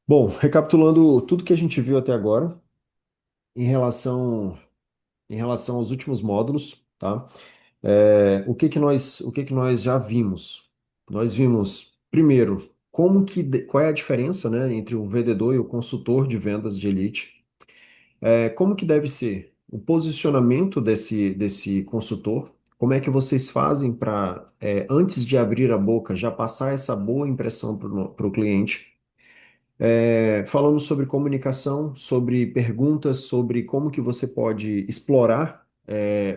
Bom, recapitulando tudo que a gente viu até agora em relação, em relação aos últimos módulos, tá? O que que nós já vimos? Nós vimos, primeiro, qual é a diferença, né, entre o vendedor e o consultor de vendas de elite? Como que deve ser o posicionamento desse consultor? Como é que vocês fazem para, antes de abrir a boca, já passar essa boa impressão para o cliente? Falamos sobre comunicação, sobre perguntas, sobre como que você pode explorar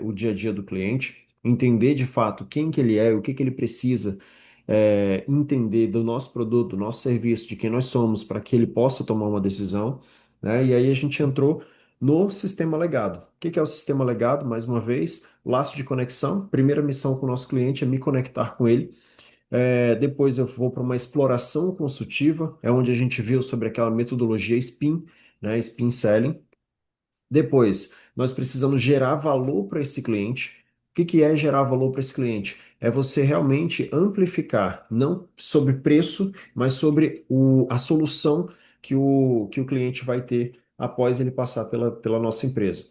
o dia a dia do cliente, entender de fato quem que ele é, o que que ele precisa, entender do nosso produto, do nosso serviço, de quem nós somos, para que ele possa tomar uma decisão, né? E aí a gente entrou no sistema legado. O que que é o sistema legado? Mais uma vez, laço de conexão. Primeira missão com o nosso cliente é me conectar com ele. Depois eu vou para uma exploração consultiva, é onde a gente viu sobre aquela metodologia SPIN, né, SPIN Selling. Depois, nós precisamos gerar valor para esse cliente. O que que é gerar valor para esse cliente? É você realmente amplificar, não sobre preço, mas sobre a solução que o cliente vai ter após ele passar pela nossa empresa.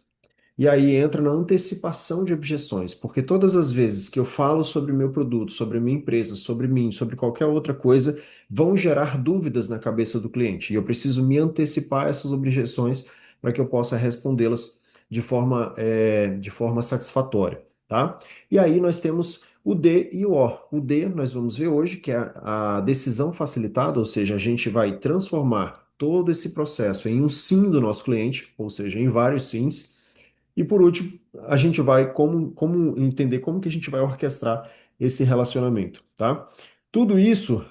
E aí entra na antecipação de objeções, porque todas as vezes que eu falo sobre o meu produto, sobre a minha empresa, sobre mim, sobre qualquer outra coisa, vão gerar dúvidas na cabeça do cliente. E eu preciso me antecipar a essas objeções para que eu possa respondê-las de forma satisfatória, tá? E aí nós temos o D e o O. O D nós vamos ver hoje, que é a decisão facilitada, ou seja, a gente vai transformar todo esse processo em um sim do nosso cliente, ou seja, em vários sims. E por último, a gente vai como entender como que a gente vai orquestrar esse relacionamento, tá? Tudo isso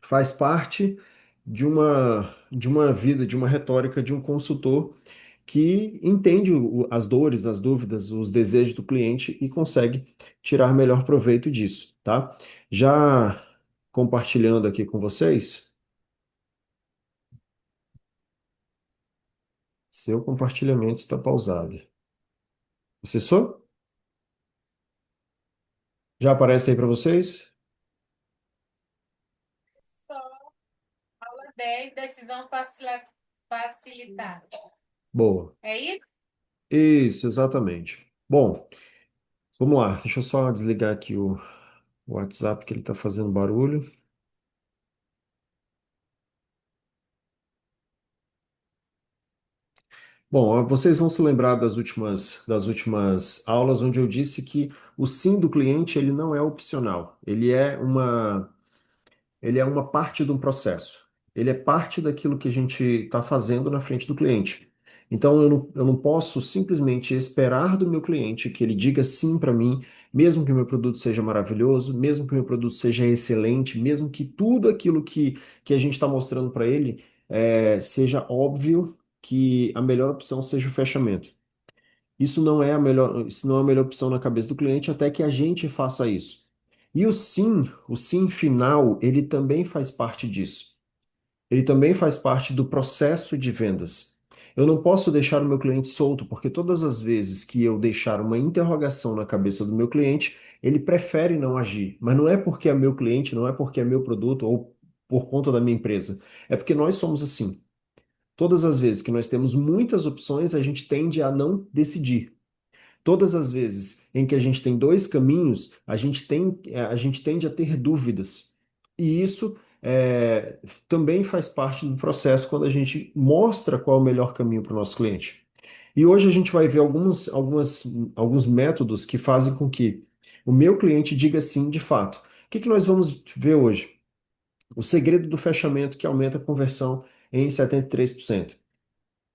faz parte de uma vida, de uma retórica de um consultor que entende as dores, as dúvidas, os desejos do cliente e consegue tirar melhor proveito disso, tá? Já compartilhando aqui com vocês, seu compartilhamento está pausado. Acessou? Já aparece aí para vocês? Só aula 10, decisão facilitada. Boa. É isso? Isso, exatamente. Bom, vamos lá. Deixa eu só desligar aqui o WhatsApp que ele está fazendo barulho. Bom, vocês vão se lembrar das últimas aulas onde eu disse que o sim do cliente ele não é opcional. Ele é uma parte de um processo. Ele é parte daquilo que a gente está fazendo na frente do cliente. Então, eu não posso simplesmente esperar do meu cliente que ele diga sim para mim, mesmo que o meu produto seja maravilhoso, mesmo que o meu produto seja excelente, mesmo que tudo aquilo que a gente está mostrando para ele seja óbvio que a melhor opção seja o fechamento. Isso não é a melhor opção na cabeça do cliente até que a gente faça isso. E o sim final, ele também faz parte disso. Ele também faz parte do processo de vendas. Eu não posso deixar o meu cliente solto, porque todas as vezes que eu deixar uma interrogação na cabeça do meu cliente, ele prefere não agir. Mas não é porque é meu cliente, não é porque é meu produto ou por conta da minha empresa. É porque nós somos assim. Todas as vezes que nós temos muitas opções, a gente tende a não decidir. Todas as vezes em que a gente tem dois caminhos, a gente tende a ter dúvidas. E isso também faz parte do processo quando a gente mostra qual é o melhor caminho para o nosso cliente. E hoje a gente vai ver alguns métodos que fazem com que o meu cliente diga sim de fato. O que que nós vamos ver hoje? O segredo do fechamento que aumenta a conversão em 73%.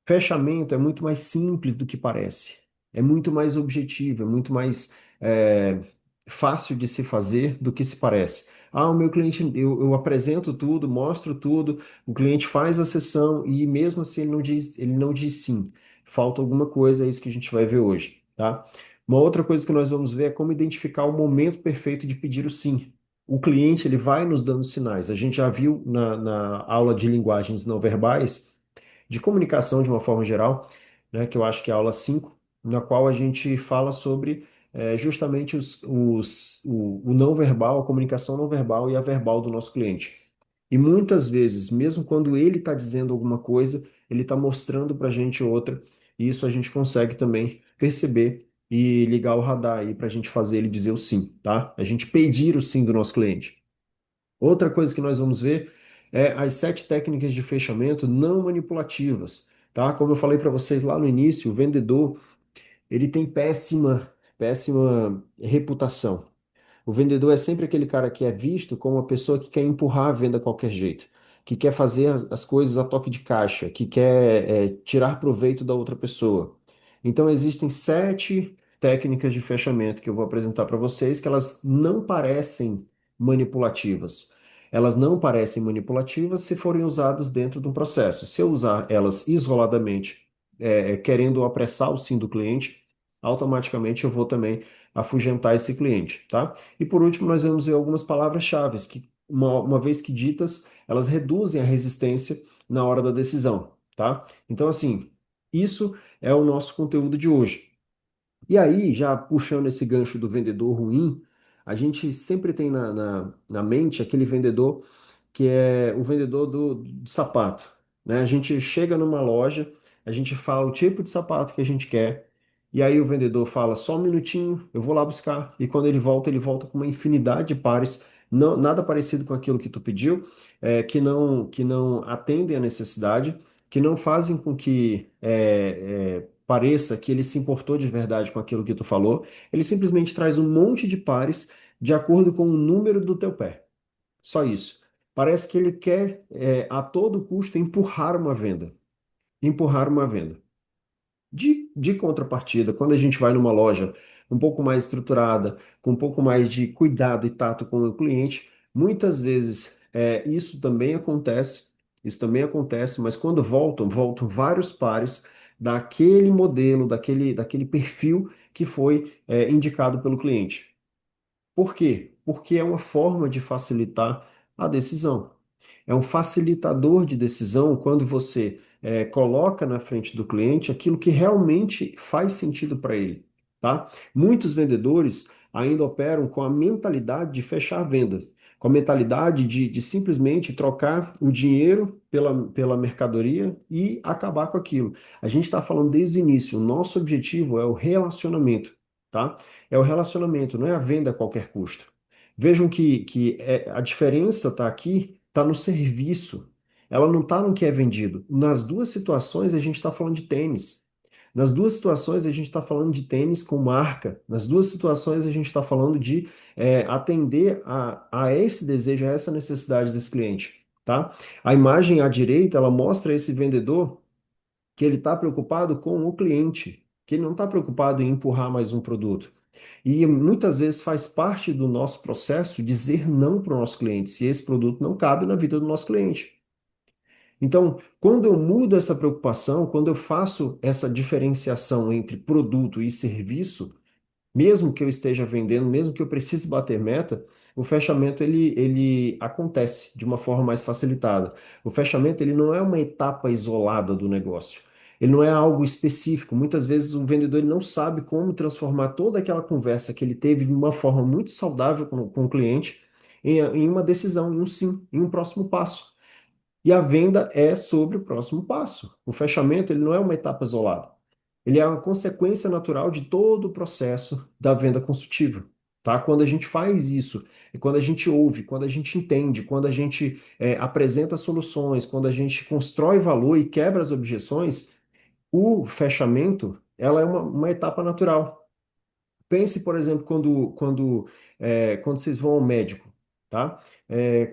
Fechamento é muito mais simples do que parece. É muito mais objetivo, é muito mais é, fácil de se fazer do que se parece. O meu cliente, eu apresento tudo, mostro tudo, o cliente faz a sessão e mesmo assim ele não diz sim. Falta alguma coisa, é isso que a gente vai ver hoje, tá? Uma outra coisa que nós vamos ver é como identificar o momento perfeito de pedir o sim. O cliente, ele vai nos dando sinais. A gente já viu na aula de linguagens não verbais de comunicação de uma forma geral, né, que eu acho que é a aula 5, na qual a gente fala sobre justamente o não verbal, a comunicação não verbal e a verbal do nosso cliente. E muitas vezes, mesmo quando ele está dizendo alguma coisa, ele está mostrando para a gente outra, e isso a gente consegue também perceber e ligar o radar aí para a gente fazer ele dizer o sim, tá? A gente pedir o sim do nosso cliente. Outra coisa que nós vamos ver é as 7 técnicas de fechamento não manipulativas, tá? Como eu falei para vocês lá no início, o vendedor, ele tem péssima reputação. O vendedor é sempre aquele cara que é visto como uma pessoa que quer empurrar a venda a qualquer jeito, que quer fazer as coisas a toque de caixa, que quer tirar proveito da outra pessoa. Então, existem 7 técnicas de fechamento que eu vou apresentar para vocês, que elas não parecem manipulativas. Elas não parecem manipulativas se forem usadas dentro de um processo. Se eu usar elas isoladamente, querendo apressar o sim do cliente, automaticamente eu vou também afugentar esse cliente, tá? E por último, nós vamos ver algumas palavras-chave que, uma vez que ditas, elas reduzem a resistência na hora da decisão, tá? Então, assim, isso é o nosso conteúdo de hoje. E aí, já puxando esse gancho do vendedor ruim, a gente sempre tem na mente aquele vendedor que é o vendedor de sapato, né? A gente chega numa loja, a gente fala o tipo de sapato que a gente quer, e aí o vendedor fala, só um minutinho, eu vou lá buscar. E quando ele volta com uma infinidade de pares, não, nada parecido com aquilo que tu pediu, que não atendem a necessidade, que não fazem com que pareça que ele se importou de verdade com aquilo que tu falou. Ele simplesmente traz um monte de pares de acordo com o número do teu pé. Só isso. Parece que ele quer, a todo custo, empurrar uma venda. Empurrar uma venda. De contrapartida, quando a gente vai numa loja um pouco mais estruturada, com um pouco mais de cuidado e tato com o cliente, muitas vezes isso também acontece, mas quando voltam vários pares daquele modelo, daquele perfil que foi, indicado pelo cliente. Por quê? Porque é uma forma de facilitar a decisão. É um facilitador de decisão quando você coloca na frente do cliente aquilo que realmente faz sentido para ele, tá? Muitos vendedores ainda operam com a mentalidade de fechar vendas, com a mentalidade de simplesmente trocar o dinheiro pela mercadoria e acabar com aquilo. A gente está falando desde o início, o nosso objetivo é o relacionamento, tá? É o relacionamento, não é a venda a qualquer custo. Vejam que a diferença está aqui, está no serviço. Ela não está no que é vendido. Nas duas situações, a gente está falando de tênis. Nas duas situações, a gente está falando de tênis com marca. Nas duas situações, a gente está falando de atender a esse desejo, a essa necessidade desse cliente, tá? A imagem à direita, ela mostra esse vendedor que ele está preocupado com o cliente, que ele não está preocupado em empurrar mais um produto. E muitas vezes faz parte do nosso processo dizer não para o nosso cliente, se esse produto não cabe na vida do nosso cliente. Então, quando eu mudo essa preocupação, quando eu faço essa diferenciação entre produto e serviço, mesmo que eu esteja vendendo, mesmo que eu precise bater meta, o fechamento ele acontece de uma forma mais facilitada. O fechamento ele não é uma etapa isolada do negócio. Ele não é algo específico. Muitas vezes o vendedor ele não sabe como transformar toda aquela conversa que ele teve de uma forma muito saudável com o cliente em uma decisão, em um sim, em um próximo passo. E a venda é sobre o próximo passo. O fechamento ele não é uma etapa isolada. Ele é uma consequência natural de todo o processo da venda consultiva. Tá? Quando a gente faz isso, e quando a gente ouve, quando a gente entende, quando a gente apresenta soluções, quando a gente constrói valor e quebra as objeções, o fechamento ela é uma etapa natural. Pense, por exemplo, quando vocês vão ao médico, tá?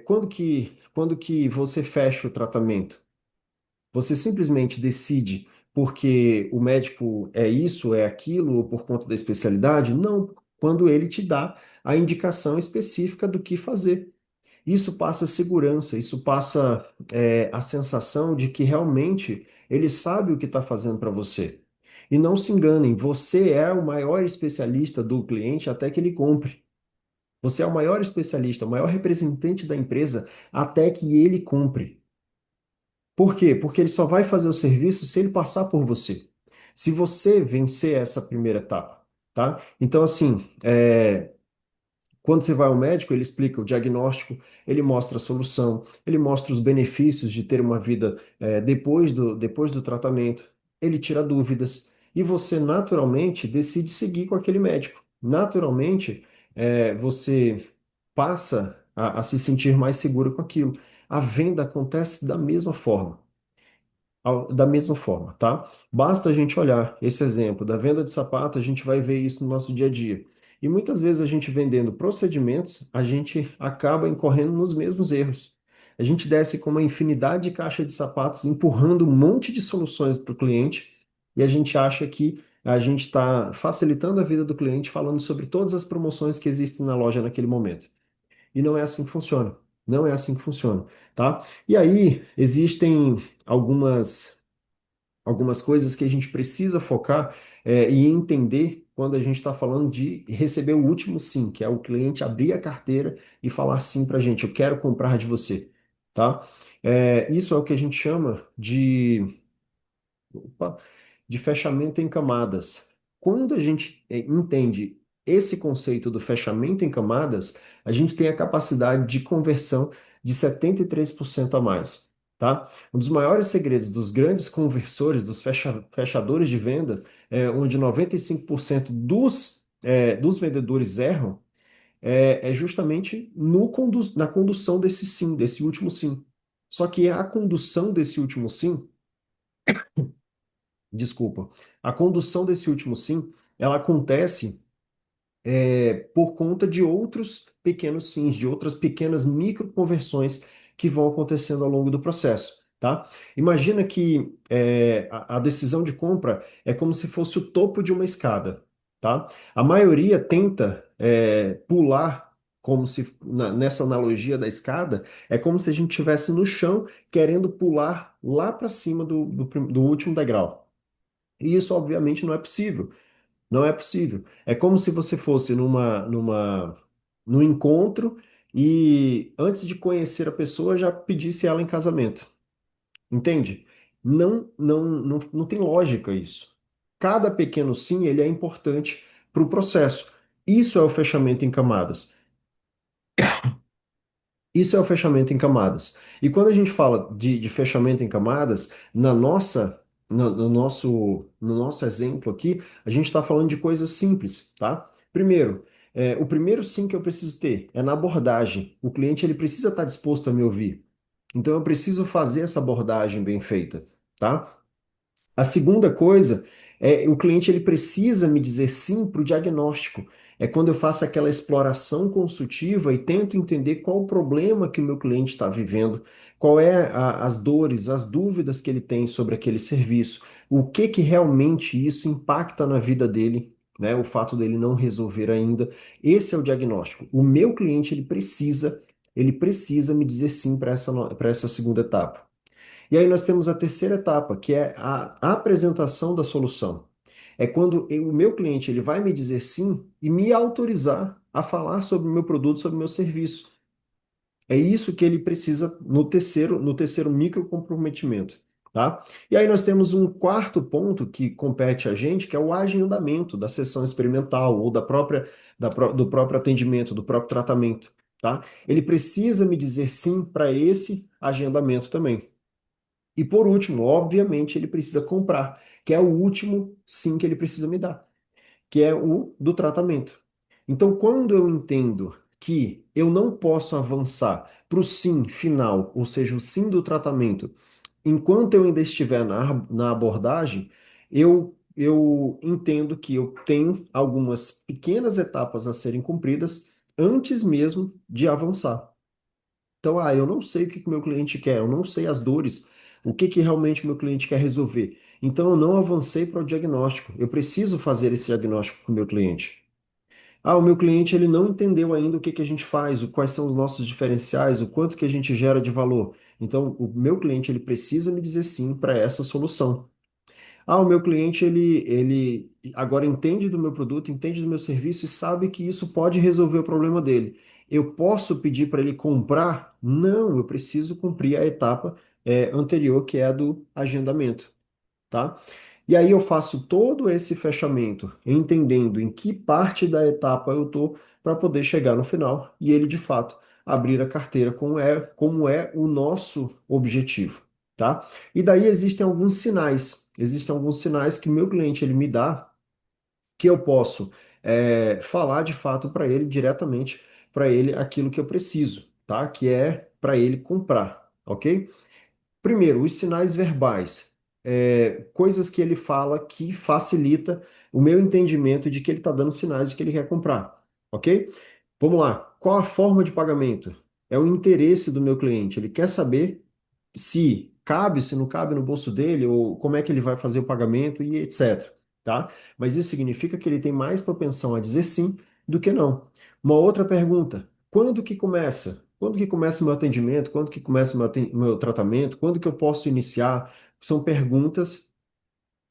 Quando que você fecha o tratamento? Você simplesmente decide porque o médico é isso, é aquilo, ou por conta da especialidade? Não, quando ele te dá a indicação específica do que fazer. Isso passa segurança, isso passa a sensação de que realmente ele sabe o que está fazendo para você. E não se enganem, você é o maior especialista do cliente até que ele compre. Você é o maior especialista, o maior representante da empresa até que ele compre. Por quê? Porque ele só vai fazer o serviço se ele passar por você. Se você vencer essa primeira etapa, tá? Então, assim, Quando você vai ao médico, ele explica o diagnóstico, ele mostra a solução, ele mostra os benefícios de ter uma vida depois do tratamento, ele tira dúvidas e você naturalmente decide seguir com aquele médico. Naturalmente, você passa a se sentir mais seguro com aquilo. A venda acontece da mesma forma, tá? Basta a gente olhar esse exemplo da venda de sapato, a gente vai ver isso no nosso dia a dia. E muitas vezes a gente vendendo procedimentos, a gente acaba incorrendo nos mesmos erros. A gente desce com uma infinidade de caixa de sapatos, empurrando um monte de soluções para o cliente, e a gente acha que a gente está facilitando a vida do cliente, falando sobre todas as promoções que existem na loja naquele momento. E não é assim que funciona. Não é assim que funciona, tá? E aí existem algumas algumas coisas que a gente precisa focar e entender quando a gente está falando de receber o último sim, que é o cliente abrir a carteira e falar sim para a gente, eu quero comprar de você, tá? Isso é o que a gente chama opa, de fechamento em camadas. Quando a gente entende esse conceito do fechamento em camadas, a gente tem a capacidade de conversão de 73% a mais, tá? Um dos maiores segredos dos grandes conversores, dos fechadores de venda, onde 95% dos vendedores erram, é justamente na condução desse sim, desse último sim. Só que a condução desse último sim, desculpa, a condução desse último sim, ela acontece por conta de outros pequenos sims, de outras pequenas microconversões que vão acontecendo ao longo do processo, tá? Imagina que a decisão de compra é como se fosse o topo de uma escada, tá? A maioria tenta pular como se nessa analogia da escada, é como se a gente estivesse no chão querendo pular lá para cima do último degrau. E isso, obviamente, não é possível. Não é possível. É como se você fosse num encontro e, antes de conhecer a pessoa, já pedisse ela em casamento. Entende? Não tem lógica isso. Cada pequeno sim, ele é importante para o processo. Isso é o fechamento em camadas. Isso é o fechamento em camadas. E quando a gente fala de fechamento em camadas, no nosso exemplo aqui, a gente está falando de coisas simples, tá? Primeiro, o primeiro sim que eu preciso ter é na abordagem. O cliente ele precisa estar disposto a me ouvir. Então eu preciso fazer essa abordagem bem feita, tá? A segunda coisa é o cliente ele precisa me dizer sim para o diagnóstico. É quando eu faço aquela exploração consultiva e tento entender qual o problema que o meu cliente está vivendo, qual é as dores, as dúvidas que ele tem sobre aquele serviço, o que que realmente isso impacta na vida dele, né? O fato dele não resolver ainda. Esse é o diagnóstico. O meu cliente ele precisa me dizer sim para essa segunda etapa. E aí nós temos a terceira etapa, que é a apresentação da solução. É quando o meu cliente ele vai me dizer sim e me autorizar a falar sobre o meu produto, sobre o meu serviço. É isso que ele precisa no terceiro micro comprometimento, tá? E aí nós temos um quarto ponto que compete a gente, que é o agendamento da sessão experimental ou do próprio atendimento, do próprio tratamento, tá? Ele precisa me dizer sim para esse agendamento também. E por último, obviamente, ele precisa comprar, que é o último sim que ele precisa me dar, que é o do tratamento. Então, quando eu entendo que eu não posso avançar para o sim final, ou seja, o sim do tratamento, enquanto eu ainda estiver na abordagem, eu entendo que eu tenho algumas pequenas etapas a serem cumpridas antes mesmo de avançar. Então, eu não sei o que que o meu cliente quer, eu não sei as dores, o que que realmente o meu cliente quer resolver. Então, eu não avancei para o diagnóstico. Eu preciso fazer esse diagnóstico com o meu cliente. O meu cliente ele não entendeu ainda o que que a gente faz, quais são os nossos diferenciais, o quanto que a gente gera de valor. Então, o meu cliente ele precisa me dizer sim para essa solução. O meu cliente ele agora entende do meu produto, entende do meu serviço e sabe que isso pode resolver o problema dele. Eu posso pedir para ele comprar? Não, eu preciso cumprir a etapa anterior, que é a do agendamento, tá? E aí eu faço todo esse fechamento, entendendo em que parte da etapa eu estou para poder chegar no final e ele de fato abrir a carteira como é o nosso objetivo, tá? E daí existem alguns sinais que meu cliente ele me dá que eu posso falar de fato para ele diretamente para ele aquilo que eu preciso, tá? Que é para ele comprar, ok? Primeiro, os sinais verbais, coisas que ele fala que facilita o meu entendimento de que ele está dando sinais de que ele quer comprar, ok? Vamos lá. Qual a forma de pagamento? É o interesse do meu cliente. Ele quer saber se cabe, se não cabe no bolso dele, ou como é que ele vai fazer o pagamento e etc. Tá? Mas isso significa que ele tem mais propensão a dizer sim do que não. Uma outra pergunta: quando que começa? Quando que começa o meu atendimento? Quando que começa o meu tratamento? Quando que eu posso iniciar? São perguntas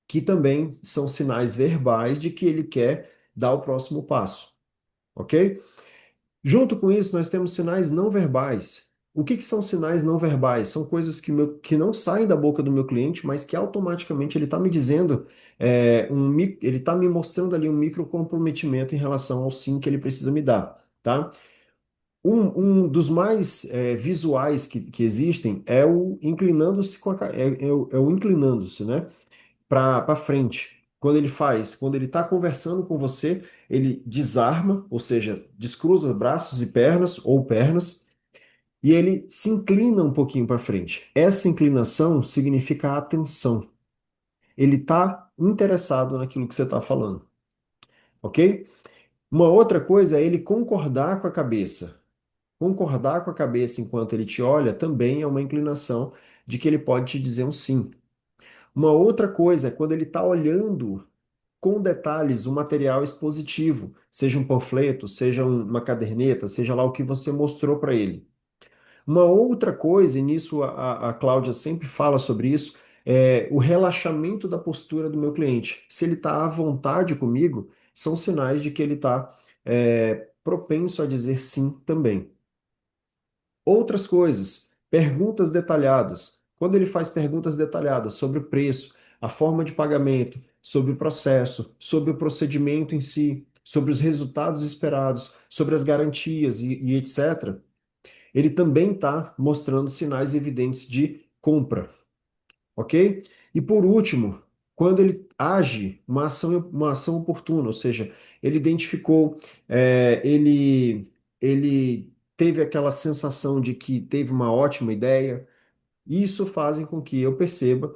que também são sinais verbais de que ele quer dar o próximo passo, ok? Junto com isso, nós temos sinais não verbais. O que que são sinais não verbais? São coisas que não saem da boca do meu cliente, mas que automaticamente ele está me dizendo, ele está me mostrando ali um micro comprometimento em relação ao sim que ele precisa me dar, tá? Um dos mais visuais que existem é o inclinando-se é o inclinando-se, né? Para frente. Quando ele está conversando com você, ele desarma, ou seja, descruza braços e pernas ou pernas, e ele se inclina um pouquinho para frente. Essa inclinação significa atenção. Ele está interessado naquilo que você está falando, ok? Uma outra coisa é ele concordar com a cabeça. Concordar com a cabeça enquanto ele te olha também é uma inclinação de que ele pode te dizer um sim. Uma outra coisa é quando ele está olhando com detalhes o material expositivo, seja um panfleto, seja uma caderneta, seja lá o que você mostrou para ele. Uma outra coisa, e nisso a Cláudia sempre fala sobre isso, é o relaxamento da postura do meu cliente. Se ele está à vontade comigo, são sinais de que ele está propenso a dizer sim também. Outras coisas, perguntas detalhadas. Quando ele faz perguntas detalhadas sobre o preço, a forma de pagamento, sobre o processo, sobre o procedimento em si, sobre os resultados esperados, sobre as garantias e etc., ele também está mostrando sinais evidentes de compra, ok? E por último, quando ele age uma ação oportuna, ou seja, ele identificou, ele teve aquela sensação de que teve uma ótima ideia, isso faz com que eu perceba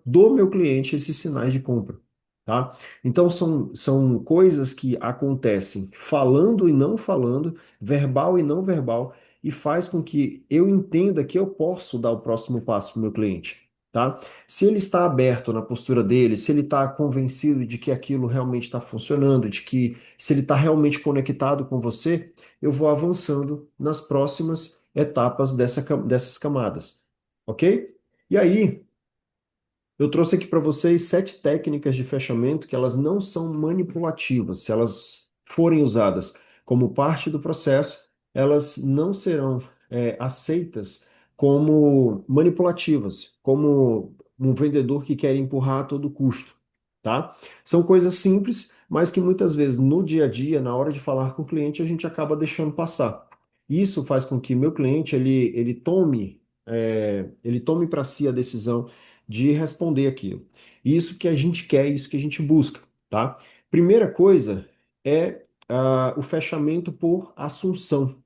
do meu cliente esses sinais de compra, tá? Então são coisas que acontecem falando e não falando, verbal e não verbal, e faz com que eu entenda que eu posso dar o próximo passo para o meu cliente, tá? Se ele está aberto na postura dele, se ele está convencido de que aquilo realmente está funcionando, de que se ele está realmente conectado com você, eu vou avançando nas próximas etapas dessas camadas, ok? E aí, eu trouxe aqui para vocês 7 técnicas de fechamento que elas não são manipulativas. Se elas forem usadas como parte do processo, elas não serão aceitas como manipulativas, como um vendedor que quer empurrar a todo custo, tá? São coisas simples, mas que muitas vezes no dia a dia, na hora de falar com o cliente, a gente acaba deixando passar. Isso faz com que meu cliente ele tome para si a decisão de responder aquilo. Isso que a gente quer, isso que a gente busca, tá? Primeira coisa é o fechamento por assunção.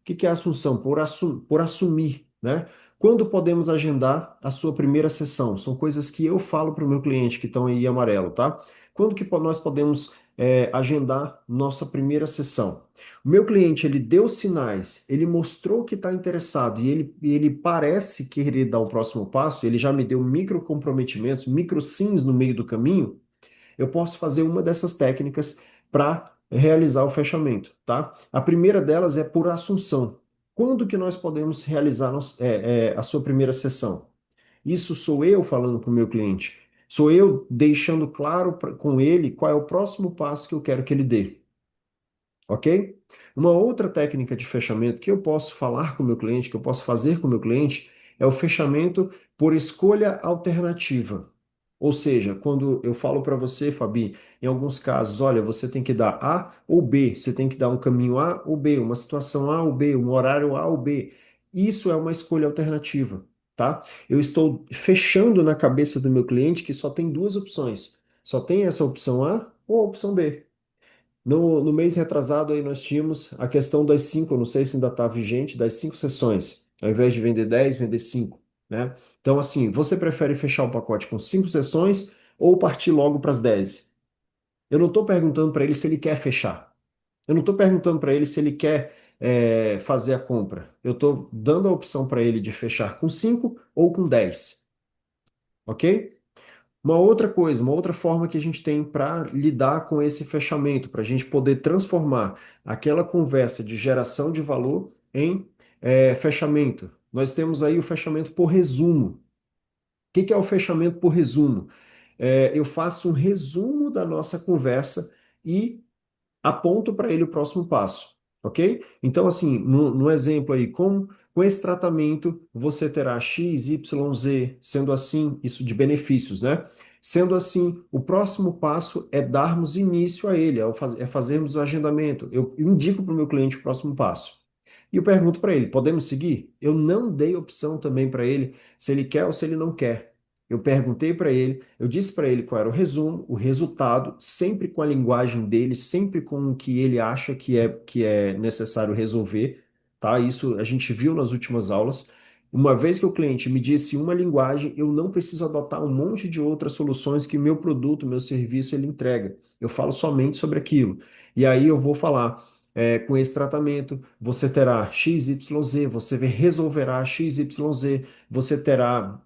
O que que é assunção? Por assumir, né? Quando podemos agendar a sua primeira sessão? São coisas que eu falo para o meu cliente que estão aí em amarelo, tá? Quando que nós podemos agendar nossa primeira sessão? O meu cliente, ele deu sinais, ele mostrou que está interessado e ele parece querer dar o próximo passo, ele já me deu micro comprometimentos, micro sims no meio do caminho, eu posso fazer uma dessas técnicas para realizar o fechamento, tá? A primeira delas é por assunção. Quando que nós podemos realizar a sua primeira sessão? Isso sou eu falando para o meu cliente. Sou eu deixando claro com ele qual é o próximo passo que eu quero que ele dê, ok? Uma outra técnica de fechamento que eu posso falar com o meu cliente, que eu posso fazer com o meu cliente, é o fechamento por escolha alternativa. Ou seja, quando eu falo para você, Fabi, em alguns casos, olha, você tem que dar A ou B, você tem que dar um caminho A ou B, uma situação A ou B, um horário A ou B. Isso é uma escolha alternativa, tá? Eu estou fechando na cabeça do meu cliente que só tem duas opções. Só tem essa opção A ou a opção B. No mês retrasado aí nós tínhamos a questão das cinco, eu não sei se ainda está vigente, das cinco sessões. Ao invés de vender 10, vender cinco, né? Então, assim, você prefere fechar o pacote com cinco sessões ou partir logo para as 10? Eu não estou perguntando para ele se ele quer fechar. Eu não estou perguntando para ele se ele quer fazer a compra. Eu estou dando a opção para ele de fechar com 5 ou com 10, ok? Uma outra coisa, uma outra forma que a gente tem para lidar com esse fechamento, para a gente poder transformar aquela conversa de geração de valor em fechamento. Nós temos aí o fechamento por resumo. O que que é o fechamento por resumo? Eu faço um resumo da nossa conversa e aponto para ele o próximo passo, ok? Então, assim, no exemplo aí, com esse tratamento, você terá X, Y, Z, sendo assim, isso de benefícios, né? Sendo assim, o próximo passo é darmos início a ele, é fazermos o agendamento. Eu indico para o meu cliente o próximo passo. E eu pergunto para ele: podemos seguir? Eu não dei opção também para ele se ele quer ou se ele não quer. Eu perguntei para ele, eu disse para ele qual era o resumo, o resultado, sempre com a linguagem dele, sempre com o que ele acha que é necessário resolver, tá? Isso a gente viu nas últimas aulas. Uma vez que o cliente me disse uma linguagem, eu não preciso adotar um monte de outras soluções que meu produto, meu serviço, ele entrega. Eu falo somente sobre aquilo. E aí eu vou falar. Com esse tratamento, você terá XYZ, você resolverá XYZ, você terá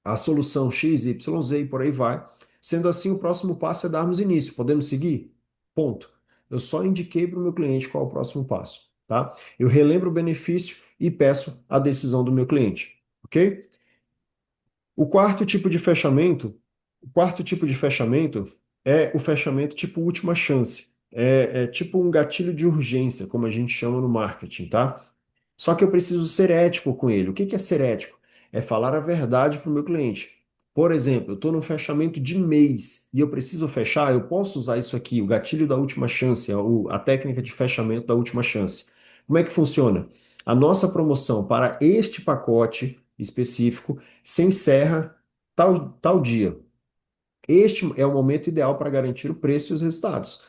a solução X, Y, Z e por aí vai. Sendo assim, o próximo passo é darmos início. Podemos seguir? Ponto. Eu só indiquei para o meu cliente qual é o próximo passo, tá? Eu relembro o benefício e peço a decisão do meu cliente, ok? O quarto tipo de fechamento, o quarto tipo de fechamento é o fechamento tipo última chance. É tipo um gatilho de urgência, como a gente chama no marketing, tá? Só que eu preciso ser ético com ele. O que que é ser ético? É falar a verdade para o meu cliente. Por exemplo, eu estou no fechamento de mês e eu preciso fechar, eu posso usar isso aqui, o gatilho da última chance, a técnica de fechamento da última chance. Como é que funciona? A nossa promoção para este pacote específico se encerra tal dia. Este é o momento ideal para garantir o preço e os resultados.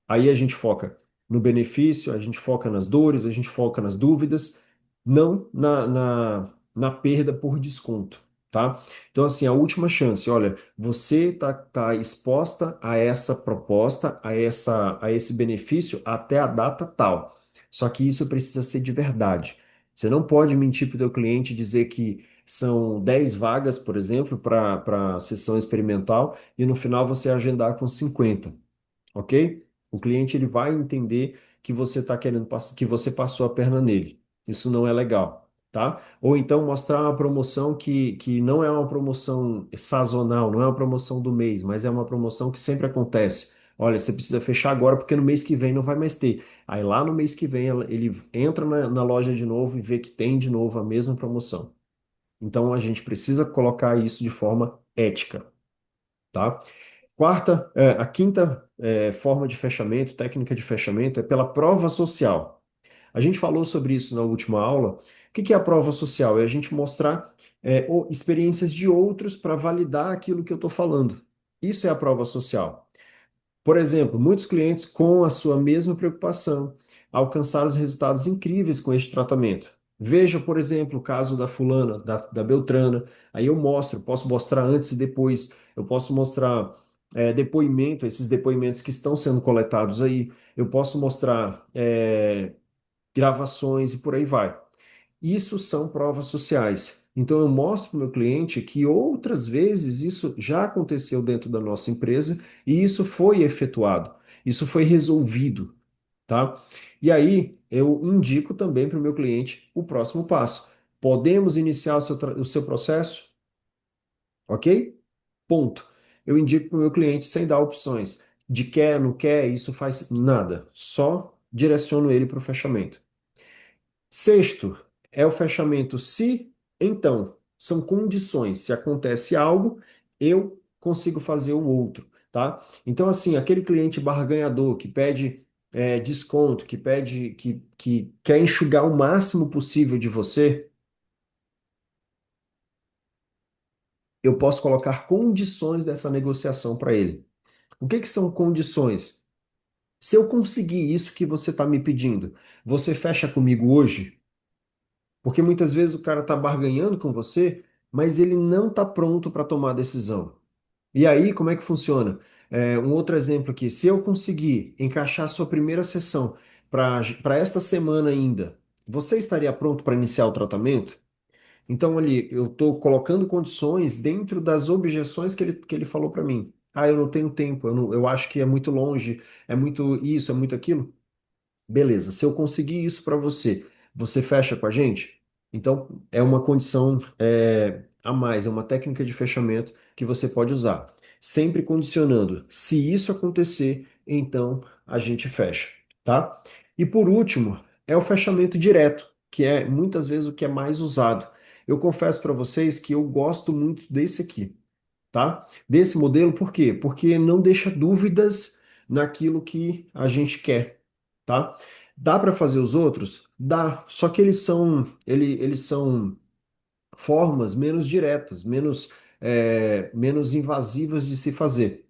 Aí a gente foca no benefício, a gente foca nas dores, a gente foca nas dúvidas, não na perda por desconto, tá? Então, assim, a última chance, olha, você tá exposta a essa proposta, a esse benefício até a data tal. Só que isso precisa ser de verdade. Você não pode mentir para o teu cliente e dizer que são 10 vagas, por exemplo, para sessão experimental e no final você agendar com 50, ok? O cliente ele vai entender que você está querendo que você passou a perna nele. Isso não é legal, tá? Ou então mostrar uma promoção que não é uma promoção sazonal, não é uma promoção do mês, mas é uma promoção que sempre acontece. Olha, você precisa fechar agora porque no mês que vem não vai mais ter. Aí lá no mês que vem ele entra na loja de novo e vê que tem de novo a mesma promoção. Então a gente precisa colocar isso de forma ética, tá? A quinta forma de fechamento, técnica de fechamento, é pela prova social. A gente falou sobre isso na última aula. O que que é a prova social? É a gente mostrar experiências de outros para validar aquilo que eu estou falando. Isso é a prova social. Por exemplo, muitos clientes com a sua mesma preocupação alcançaram os resultados incríveis com este tratamento. Veja, por exemplo, o caso da fulana, da Beltrana. Aí eu mostro, posso mostrar antes e depois, eu posso mostrar esses depoimentos que estão sendo coletados aí, eu posso mostrar gravações e por aí vai. Isso são provas sociais. Então, eu mostro para o meu cliente que outras vezes isso já aconteceu dentro da nossa empresa e isso foi efetuado, isso foi resolvido, tá? E aí, eu indico também para o meu cliente o próximo passo. Podemos iniciar o seu processo? Ok? Ponto. Eu indico para o meu cliente sem dar opções de quer, não quer, isso faz nada. Só direciono ele para o fechamento. Sexto é o fechamento se, então. são condições. Se acontece algo, eu consigo fazer o outro, tá? Então, assim, aquele cliente barganhador que pede desconto, que pede, que quer enxugar o máximo possível de você, eu posso colocar condições dessa negociação para ele. O que que são condições? Se eu conseguir isso que você está me pedindo, você fecha comigo hoje? Porque muitas vezes o cara está barganhando com você, mas ele não está pronto para tomar a decisão. E aí, como é que funciona? Um outro exemplo aqui: se eu conseguir encaixar a sua primeira sessão para esta semana ainda, você estaria pronto para iniciar o tratamento? Então, ali, eu estou colocando condições dentro das objeções que ele falou para mim. Ah, eu não tenho tempo, eu acho que é muito longe, é muito isso, é muito aquilo. Beleza, se eu conseguir isso para você, você fecha com a gente? Então, é uma condição a mais, é uma técnica de fechamento que você pode usar. Sempre condicionando. Se isso acontecer, então a gente fecha, tá? E por último, é o fechamento direto, que é muitas vezes o que é mais usado. Eu confesso para vocês que eu gosto muito desse aqui, tá? Desse modelo, por quê? Porque não deixa dúvidas naquilo que a gente quer, tá? Dá para fazer os outros? Dá, só que eles são formas menos diretas, menos invasivas de se fazer.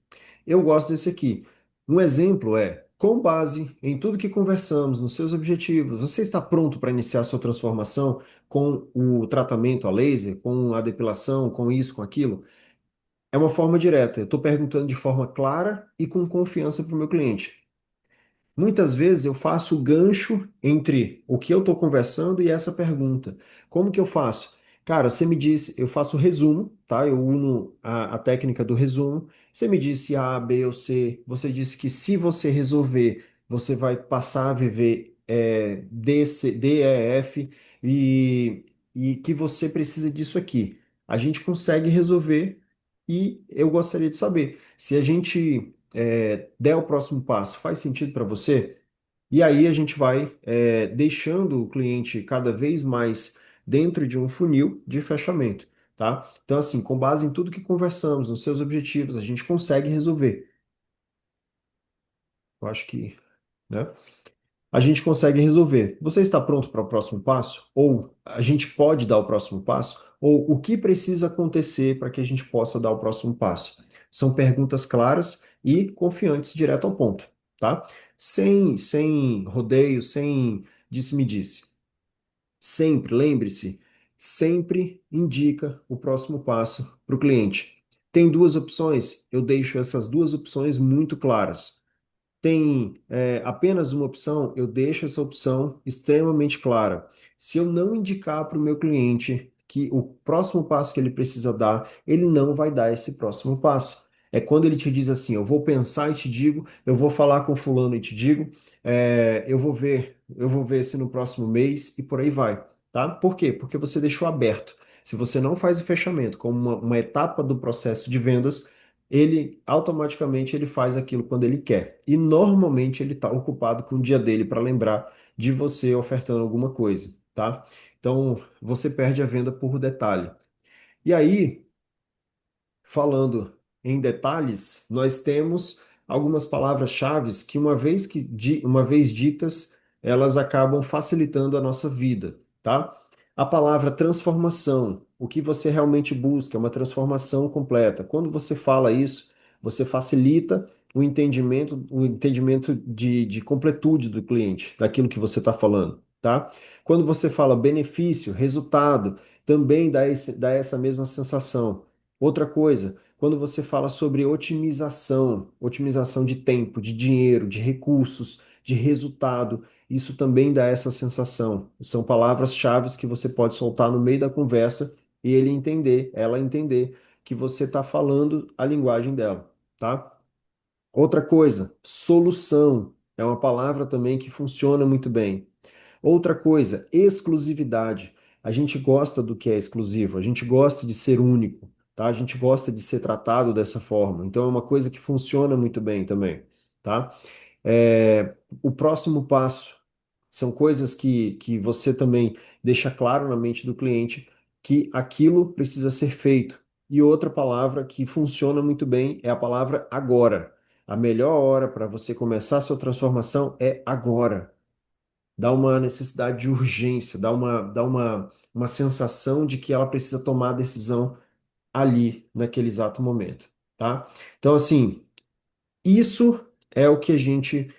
Eu gosto desse aqui. Um exemplo é, com base em tudo que conversamos, nos seus objetivos, você está pronto para iniciar sua transformação com o tratamento a laser, com a depilação, com isso, com aquilo? É uma forma direta. Eu estou perguntando de forma clara e com confiança para o meu cliente. Muitas vezes eu faço o gancho entre o que eu estou conversando e essa pergunta. Como que eu faço? Cara, você me disse, eu faço o resumo, tá? Eu uno a técnica do resumo. Você me disse A, B ou C. Você disse que se você resolver, você vai passar a viver D, C, D, E, F e que você precisa disso aqui. A gente consegue resolver e eu gostaria de saber se a gente der o próximo passo, faz sentido para você? E aí a gente vai deixando o cliente cada vez mais dentro de um funil de fechamento, tá? Então, assim, com base em tudo que conversamos, nos seus objetivos, a gente consegue resolver. Eu acho que, né? A gente consegue resolver. Você está pronto para o próximo passo? Ou a gente pode dar o próximo passo? Ou o que precisa acontecer para que a gente possa dar o próximo passo? São perguntas claras e confiantes, direto ao ponto, tá? Sem rodeio, sem disse-me-disse. Sempre, lembre-se, sempre indica o próximo passo para o cliente. Tem duas opções? Eu deixo essas duas opções muito claras. Tem apenas uma opção, eu deixo essa opção extremamente clara. Se eu não indicar para o meu cliente que o próximo passo que ele precisa dar, ele não vai dar esse próximo passo. É quando ele te diz assim: eu vou pensar e te digo, eu vou falar com fulano e te digo, eu vou ver se no próximo mês e por aí vai, tá? Por quê? Porque você deixou aberto. Se você não faz o fechamento como uma etapa do processo de vendas, ele automaticamente ele faz aquilo quando ele quer. E normalmente ele está ocupado com o dia dele para lembrar de você ofertando alguma coisa, tá? Então você perde a venda por detalhe. E aí, falando em detalhes, nós temos algumas palavras-chave que uma vez ditas, elas acabam facilitando a nossa vida, tá? A palavra transformação, o que você realmente busca, é uma transformação completa. Quando você fala isso, você facilita o entendimento de completude do cliente, daquilo que você está falando, tá? Quando você fala benefício, resultado, também dá essa mesma sensação. Outra coisa, quando você fala sobre otimização de tempo, de dinheiro, de recursos, de resultado, isso também dá essa sensação. São palavras-chave que você pode soltar no meio da conversa e ela entender que você está falando a linguagem dela, tá? Outra coisa, solução, é uma palavra também que funciona muito bem. Outra coisa, exclusividade. A gente gosta do que é exclusivo, a gente gosta de ser único, tá? A gente gosta de ser tratado dessa forma. Então é uma coisa que funciona muito bem também, tá? O próximo passo são coisas que você também deixa claro na mente do cliente. que aquilo precisa ser feito. E outra palavra que funciona muito bem é a palavra agora. A melhor hora para você começar a sua transformação é agora. Dá uma necessidade de urgência, uma sensação de que ela precisa tomar a decisão ali, naquele exato momento, tá? Então, assim, isso é o que a gente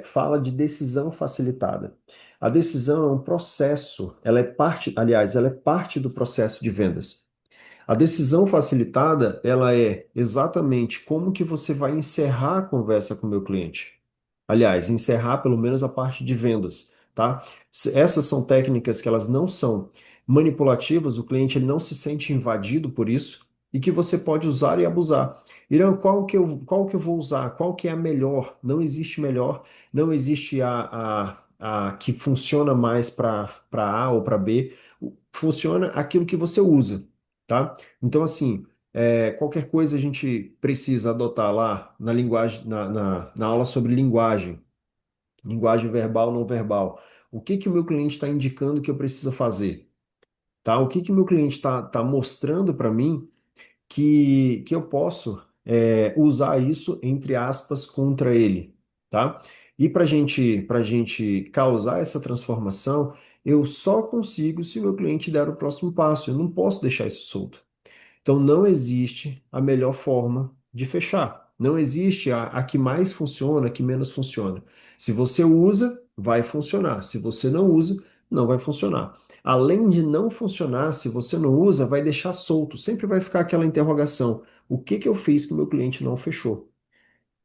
fala de decisão facilitada. A decisão é um processo, ela é parte, aliás, ela é parte do processo de vendas. A decisão facilitada, ela é exatamente como que você vai encerrar a conversa com o meu cliente. Aliás, encerrar pelo menos a parte de vendas, tá? Essas são técnicas que elas não são manipulativas, o cliente ele não se sente invadido por isso e que você pode usar e abusar. Irã, qual que eu vou usar? Qual que é a melhor? Não existe melhor, não existe a que funciona mais para A ou para B. Funciona aquilo que você usa, tá? Então, assim, qualquer coisa a gente precisa adotar lá na linguagem, na aula sobre linguagem, linguagem verbal, não verbal. O que que o meu cliente está indicando que eu preciso fazer, tá? O que que o meu cliente está mostrando para mim que eu posso usar isso, entre aspas, contra ele, tá? E para gente causar essa transformação, eu só consigo se o meu cliente der o próximo passo. Eu não posso deixar isso solto. Então, não existe a melhor forma de fechar. Não existe a que mais funciona, a que menos funciona. Se você usa, vai funcionar. Se você não usa, não vai funcionar. Além de não funcionar, se você não usa, vai deixar solto. Sempre vai ficar aquela interrogação: o que que eu fiz que o meu cliente não fechou?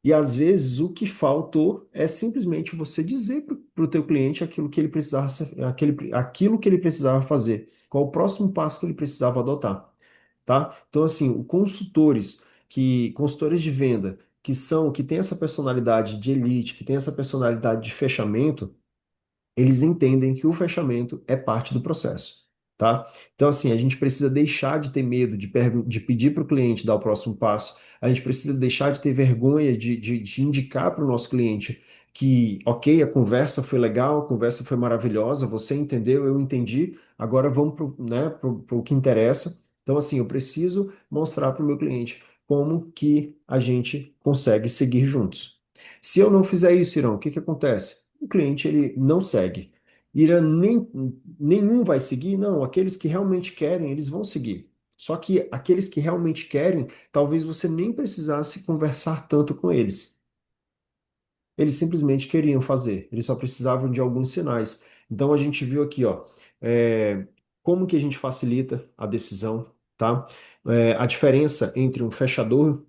E às vezes o que faltou é simplesmente você dizer para o teu cliente aquilo que ele precisava, aquilo que ele precisava fazer, qual o próximo passo que ele precisava adotar, tá? Então, assim, consultores de venda que têm essa personalidade de elite, que têm essa personalidade de fechamento, eles entendem que o fechamento é parte do processo, tá? Então, assim, a gente precisa deixar de ter medo de pedir para o cliente dar o próximo passo, a gente precisa deixar de ter vergonha de indicar para o nosso cliente que, ok, a conversa foi legal, a conversa foi maravilhosa, você entendeu, eu entendi, agora vamos para né, pro que interessa. Então, assim, eu preciso mostrar para o meu cliente como que a gente consegue seguir juntos. Se eu não fizer isso, Irão, o que que acontece? O cliente ele não segue. Irã nenhum vai seguir? Não, aqueles que realmente querem, eles vão seguir. Só que aqueles que realmente querem, talvez você nem precisasse conversar tanto com eles. Eles simplesmente queriam fazer, eles só precisavam de alguns sinais. Então a gente viu aqui, ó, é, como que a gente facilita a decisão, tá? A diferença entre um fechador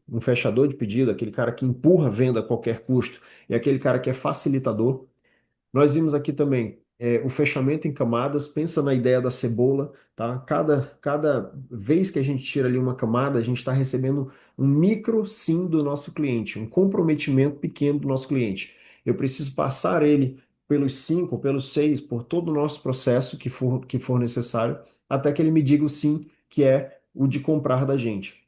de pedido, aquele cara que empurra a venda a qualquer custo, e aquele cara que é facilitador. Nós vimos aqui também o fechamento em camadas. Pensa na ideia da cebola, tá? Cada vez que a gente tira ali uma camada, a gente está recebendo um micro sim do nosso cliente, um comprometimento pequeno do nosso cliente. Eu preciso passar ele pelos cinco, pelos seis, por todo o nosso processo que for necessário, até que ele me diga o sim, que é o de comprar da gente.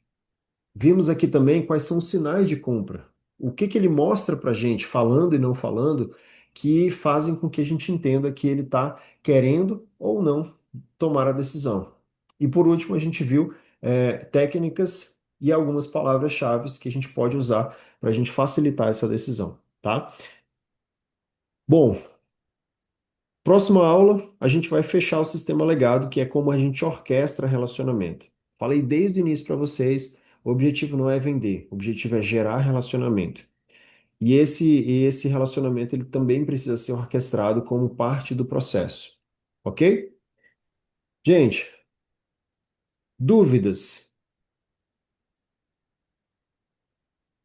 Vimos aqui também quais são os sinais de compra. O que que ele mostra para a gente, falando e não falando, que fazem com que a gente entenda que ele está querendo ou não tomar a decisão. E por último, a gente viu técnicas e algumas palavras-chave que a gente pode usar para a gente facilitar essa decisão, tá? Bom, próxima aula, a gente vai fechar o sistema legado, que é como a gente orquestra relacionamento. Falei desde o início para vocês, o objetivo não é vender, o objetivo é gerar relacionamento. E esse relacionamento ele também precisa ser orquestrado como parte do processo. Ok? Gente, dúvidas?